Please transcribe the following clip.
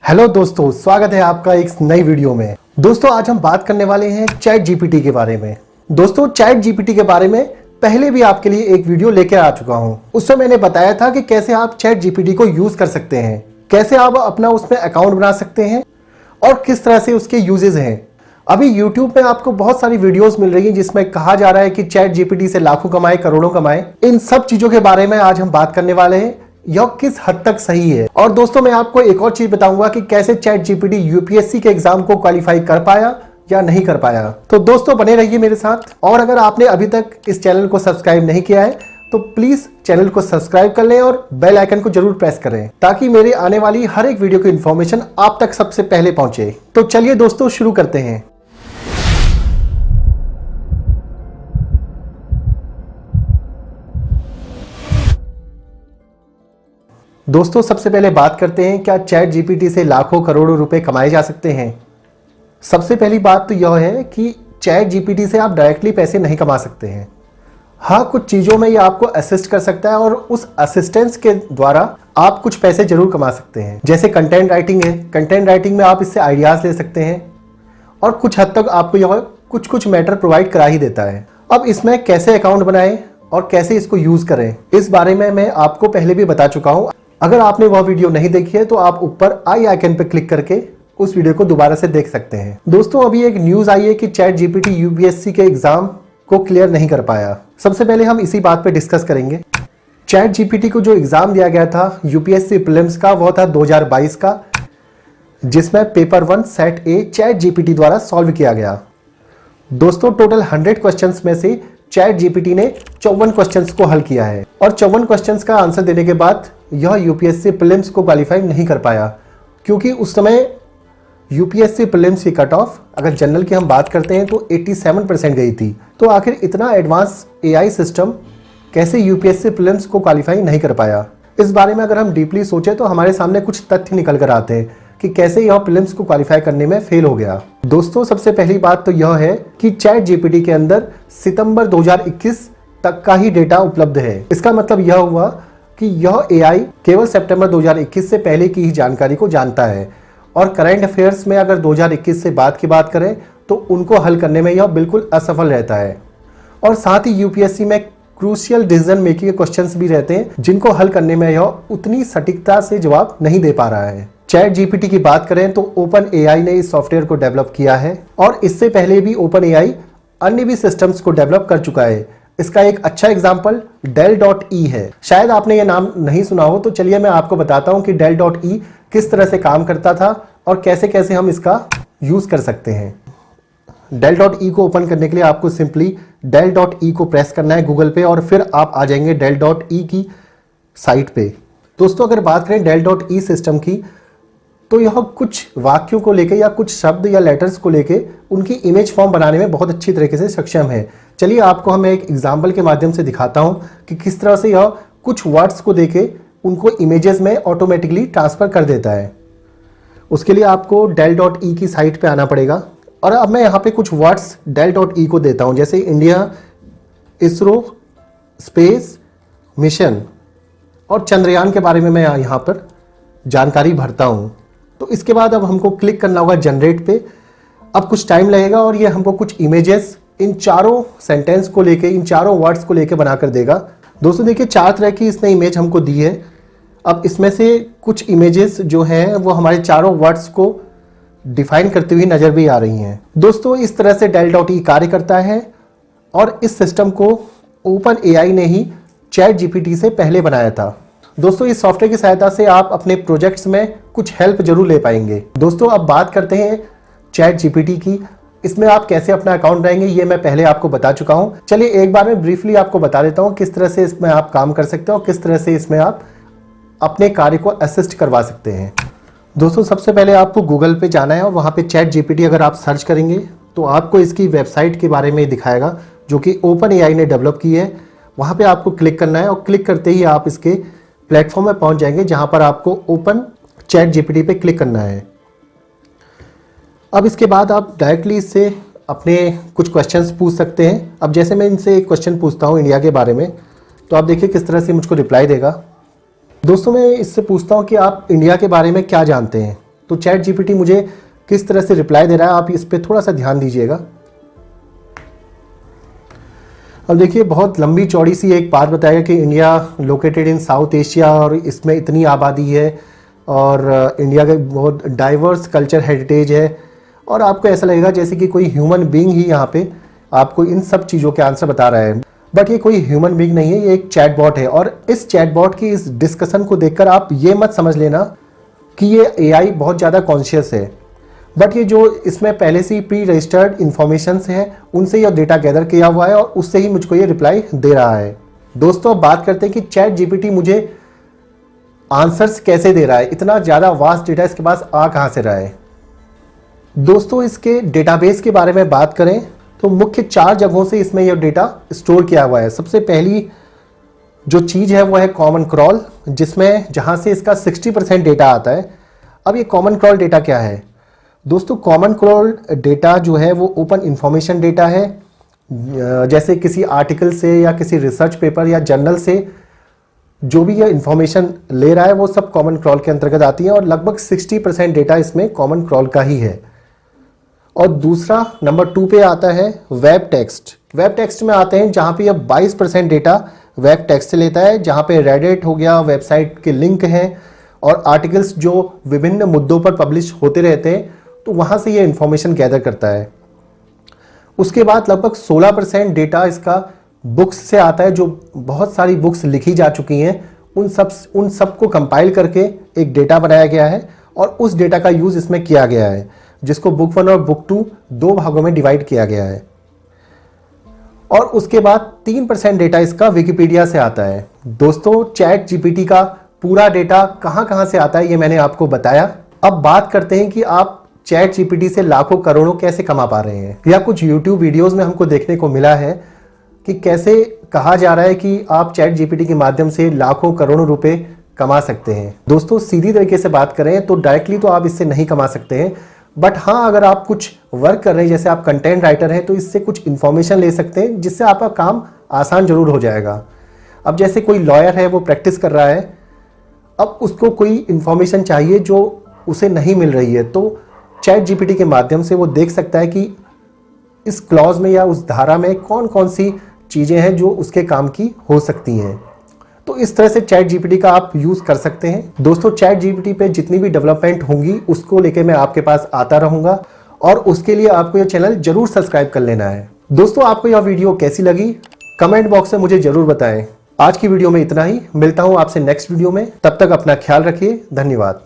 Hello दोस्तों, स्वागत है आपका एक नई वीडियो में। दोस्तों आज हम बात करने वाले हैं चैट जीपीटी के बारे में। दोस्तों चैट जीपीटी के बारे में पहले भी आपके लिए एक वीडियो लेकर आ चुका हूं। उसमें मैंने बताया था कि कैसे आप चैट जीपीटी को यूज कर सकते हैं, कैसे आप अपना उसमें अकाउंट बना सकते हैं और किस तरह से उसके यूजेज हैं। अभी यूट्यूब पे आपको बहुत सारी वीडियोस मिल रही हैं जिसमें कहा जा रहा है कि चैट जीपीटी से लाखों कमाए, करोड़ों कमाए। इन सब चीजों के बारे में आज हम बात करने वाले हैं, यह किस हद तक सही है। और दोस्तों मैं आपको एक और चीज बताऊंगा कि कैसे चैट जीपीटी यूपीएससी के एग्जाम को क्वालिफाई कर पाया या नहीं कर पाया। तो दोस्तों बने रहिए मेरे साथ। और अगर आपने अभी तक इस चैनल को सब्सक्राइब नहीं किया है तो प्लीज चैनल को सब्सक्राइब कर लें और बेल आइकन को जरूर प्रेस करें ताकि मेरे आने वाली हर एक वीडियो की इंफॉर्मेशन आप तक सबसे पहले पहुंचे। तो चलिए दोस्तों शुरू करते हैं। दोस्तों सबसे पहले बात करते हैं, क्या चैट जीपीटी से लाखों करोड़ों रुपए कमाए जा सकते हैं। सबसे पहली बात तो यह है कि चैट जीपीटी से आप डायरेक्टली पैसे नहीं कमा सकते हैं। हाँ, कुछ चीज़ों में ये आपको असिस्ट कर सकता है और उस असिस्टेंस के द्वारा आप कुछ पैसे जरूर कमा सकते हैं। जैसे कंटेंट राइटिंग है, कंटेंट राइटिंग में आप इससे आइडियाज़ ले सकते हैं और कुछ हद तक आपको यह कुछ मैटर प्रोवाइड करा ही देता है। अब इसमें कैसे अकाउंट बनाएं और कैसे इसको यूज़ करें, इस बारे में मैं आपको पहले भी बता चुका हूँ। अगर आपने वह वीडियो नहीं देखी है तो आप ऊपर आई आइकन पर क्लिक करके उस वीडियो को दोबारा से देख सकते हैं। दोस्तों अभी एक न्यूज़ आई है कि चैट जीपीटी यूपीएससी के एग्जाम को क्लियर नहीं कर पाया। सबसे पहले हम इसी बात पे डिस्कस करेंगे। चैट जीपीटी को जो एग्जाम दिया गया था यूपीएससी प्रीलिम्स का, वह था 2022 का, जिसमें paper 1 set a chat GPT द्वारा सॉल्व किया गया। दोस्तों टोटल 100 क्वेश्चंस में से चैट जीपीटी ने 54 क्वेश्चंस को हल किया है और 54 क्वेश्चंस का आंसर देने के बाद यह यूपीएससी प्रीलिम्स को क्वालिफाई नहीं कर पाया, क्योंकि उस समय यूपीएससी प्रीलिम्स की कट ऑफ, अगर जनरल की हम बात करते हैं तो 87% गई थी। तो आखिर इतना एडवांस एआई सिस्टम कैसे यूपीएससी प्रीलिम्स को क्वालिफाई नहीं कर पाया। इस बारे में अगर हम डीपली सोचें तो हमारे सामने कुछ तथ्य निकल कर आते हैं कि कैसे यह प्रीलिम्स को क्वालिफाई करने में फेल हो गया। दोस्तों सबसे पहली बात तो यह है कि चैट जीपीटी के अंदर सितंबर 2021 तक का ही डेटा उपलब्ध है। इसका मतलब यह हुआ कि यह एआई केवल सितंबर 2021 से पहले की ही जानकारी को जानता है और करंट अफेयर्स में अगर 2021 से बाद की बात करें तो उनको हल करने में यह बिल्कुल असफल रहता है। और साथ ही यूपीएससी में क्रूशियल डिसीजन मेकिंग के क्वेश्चंस भी रहते हैं जिनको हल करने में यह उतनी सटीकता से जवाब नहीं दे पा रहा है। चैट जीपीटी की बात करें तो ओपन एआई ने इस सॉफ्टवेयर को डेवलप किया है और इससे पहले भी ओपन एआई अन्य भी सिस्टम्स को डेवलप कर चुका है। इसका एक अच्छा एग्जाम्पल Dell.E है। शायद आपने ये नाम नहीं सुना हो, तो चलिए मैं आपको बताता हूँ कि Dell.E किस तरह से काम करता था और कैसे कैसे हम इसका यूज कर सकते हैं। Dell.E को ओपन करने के लिए आपको सिंपली Dell.E को प्रेस करना है गूगल पे और फिर आप आ जाएंगे Dell.E की साइट पे। दोस्तों अगर बात करें Dell.E सिस्टम की तो यह कुछ वाक्यों को लेके या कुछ शब्द या लेटर्स को लेके उनकी इमेज फॉर्म बनाने में बहुत अच्छी तरीके से सक्षम है। चलिए आपको हम एक एग्जाम्पल के माध्यम से दिखाता हूं कि किस तरह से यह कुछ वर्ड्स को देके उनको इमेजेस में ऑटोमेटिकली ट्रांसफर कर देता है। उसके लिए आपको Dell.E की साइट पे आना पड़ेगा और अब मैं यहाँ पे कुछ वर्ड्स Dell.E को देता हूँ, जैसे इंडिया, इसरो, स्पेस मिशन और चंद्रयान के बारे में मैं यहाँ पर जानकारी भरता हूँ। तो इसके बाद अब हमको क्लिक करना होगा जनरेट पे। अब कुछ टाइम लगेगा और ये हमको कुछ इमेजेस इन चारों सेंटेंस को लेके, इन चारों वर्ड्स को लेके बना कर देगा। दोस्तों देखिए 4 तरह की इसने इमेज हमको दी है। अब इसमें से कुछ इमेजेस जो हैं वो हमारे चारों वर्ड्स को डिफाइन करती हुई नज़र भी आ रही हैं। दोस्तों इस तरह से Dell.E कार्य करता है और इस सिस्टम को ओपन एआई ने ही चैट जीपीटी से पहले बनाया था। दोस्तों इस सॉफ्टवेयर की सहायता से आप अपने प्रोजेक्ट्स में कुछ हेल्प जरूर ले पाएंगे। दोस्तों अब बात करते हैं चैट जीपीटी की। इसमें आप कैसे अपना अकाउंट बनाएंगे ये मैं पहले आपको बता चुका हूं। चलिए एक बार मैं ब्रीफली आपको बता देता हूं किस तरह से इसमें आप काम कर सकते हो और किस तरह से इसमें आप अपने कार्य को असिस्ट करवा सकते हैं। दोस्तों सबसे पहले आपको गूगल पे जाना है और वहाँ पे चैट जीपीटी अगर आप सर्च करेंगे तो आपको इसकी वेबसाइट के बारे में दिखाएगा जो कि ओपन एआई ने डेवलप की है। वहाँ पे आपको क्लिक करना है और क्लिक करते ही आप इसके प्लेटफॉर्म में पहुँच जाएंगे जहाँ पर आपको ओपन चैट जीपीटी पे क्लिक करना है। अब इसके बाद आप डायरेक्टली इससे अपने कुछ क्वेश्चंस पूछ सकते हैं। अब जैसे मैं इनसे एक क्वेश्चन पूछता हूँ इंडिया के बारे में, तो आप देखिए किस तरह से मुझको रिप्लाई देगा। दोस्तों मैं इससे पूछता हूँ कि आप इंडिया के बारे में क्या जानते हैं। तो चैट जीपीटी मुझे किस तरह से रिप्लाई दे रहा है, आप इस पर थोड़ा सा ध्यान दीजिएगा। अब देखिए, बहुत लंबी चौड़ी सी एक बात बताएगा कि India located in south Asia और इसमें इतनी आबादी है और इंडिया का बहुत डाइवर्स कल्चर हेरिटेज है, और आपको ऐसा लगेगा जैसे कि कोई ह्यूमन बीइंग ही यहाँ पे आपको इन सब चीज़ों के आंसर बता रहा है। बट ये कोई ह्यूमन बीइंग नहीं है, ये एक चैटबॉट है। और इस चैटबॉट की इस डिस्कशन को देखकर आप ये मत समझ लेना कि ये एआई बहुत ज़्यादा कॉन्शियस है, बट ये जो इसमें पहले से ही प्री रजिस्टर्ड इन्फॉर्मेशन है उनसे यह डेटा गैदर किया हुआ है और उससे ही मुझको ये रिप्लाई दे रहा है। दोस्तों, अब बात करते हैं कि चैट जीपीटी मुझे आंसर्स कैसे दे रहा है। इतना ज़्यादा वास्ट डेटा इसके पास आ कहाँ से रहा है। दोस्तों, इसके डेटाबेस के बारे में बात करें तो मुख्य 4 जगहों से इसमें यह डेटा स्टोर किया हुआ है। सबसे पहली जो चीज़ है वो है कॉमन क्रॉल, जिसमें जहाँ से इसका 60% डेटा आता है। अब ये कॉमन क्रॉल डेटा क्या है दोस्तों? कॉमन क्रॉल डेटा जो है वो ओपन इंफॉर्मेशन डेटा है। जैसे किसी आर्टिकल से या किसी रिसर्च पेपर या जर्नल से जो भी ये इंफॉर्मेशन ले रहा है वो सब कॉमन क्रॉल के अंतर्गत आती है और लगभग 60% डेटा इसमें कॉमन क्रॉल का ही है। और दूसरा नंबर 2 पे आता है वेब टेक्स्ट। वेब टेक्स्ट में आते हैं जहाँ पे ये 22% डेटा वेब टेक्स्ट से लेता है, जहाँ पे रेडिट हो गया, वेबसाइट के लिंक हैं और आर्टिकल्स जो विभिन्न मुद्दों पर पब्लिश होते रहते हैं, तो वहाँ से ये इंफॉर्मेशन गैदर करता है। उसके बाद लगभग 16% डेटा इसका बुक्स से आता है, जो बहुत सारी बुक्स लिखी जा चुकी हैं उन सब को कंपाइल करके एक डेटा बनाया गया है और उस डेटा का यूज़ इसमें किया गया है, जिसको बुक 1 और बुक 2 2 भागों में डिवाइड किया गया है। और उसके बाद 3% डेटा इसका विकिपीडिया से आता है। दोस्तों, चैट जीपीटी का पूरा डेटा कहाँ से आता है ये मैंने आपको बताया। अब बात करते हैं कि आप चैट जीपीटी से लाखों करोड़ों कैसे कमा पा रहे हैं। या कुछ यूट्यूब वीडियोस में हमको देखने को मिला है कि कैसे कहा जा रहा है कि आप चैट जीपीटी के माध्यम से लाखों करोड़ों रुपए कमा सकते हैं। दोस्तों, सीधी तरीके से बात करें तो डायरेक्टली तो आप इससे नहीं कमा सकते हैं, बट हाँ, अगर आप कुछ वर्क कर रहे हैं, जैसे आप कंटेंट राइटर हैं, तो इससे कुछ इन्फॉर्मेशन ले सकते हैं जिससे आपका काम आसान जरूर हो जाएगा। अब जैसे कोई लॉयर है, वो प्रैक्टिस कर रहा है, अब उसको कोई इन्फॉर्मेशन चाहिए जो उसे नहीं मिल रही है, तो चैट जीपीटी के माध्यम से वो देख सकता है कि इस क्लॉज में या उस धारा में कौन कौन सी चीज़ें हैं जो उसके काम की हो सकती हैं। तो इस तरह से चैट जीपीटी का आप यूज़ कर सकते हैं। दोस्तों, चैट जीपीटी पे जितनी भी डेवलपमेंट होंगी उसको लेके मैं आपके पास आता रहूँगा और उसके लिए आपको ये चैनल जरूर सब्सक्राइब कर लेना है। दोस्तों, आपको यह वीडियो कैसी लगी कमेंट बॉक्स में मुझे जरूर बताएं। आज की वीडियो में इतना ही, मिलता हूँ आपसे नेक्स्ट वीडियो में। तब तक अपना ख्याल रखिए। धन्यवाद।